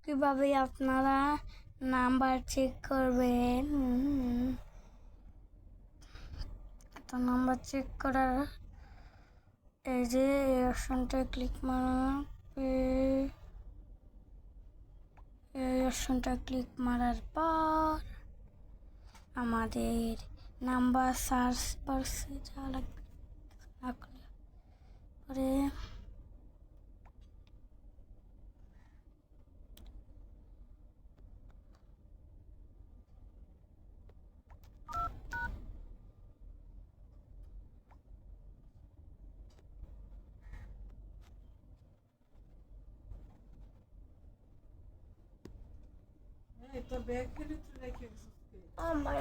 কিভাবে আপনারা number check করবেন। তো নাম্বার চেক করার এই যে এই অপশনটা ক্লিক মারার পর আমাদের নাম্বার সার্চ বাক্সে যাওয়া লাগবে। পরে তোর ব্যাগ কিনে তুই রেখে গেছিস? আমার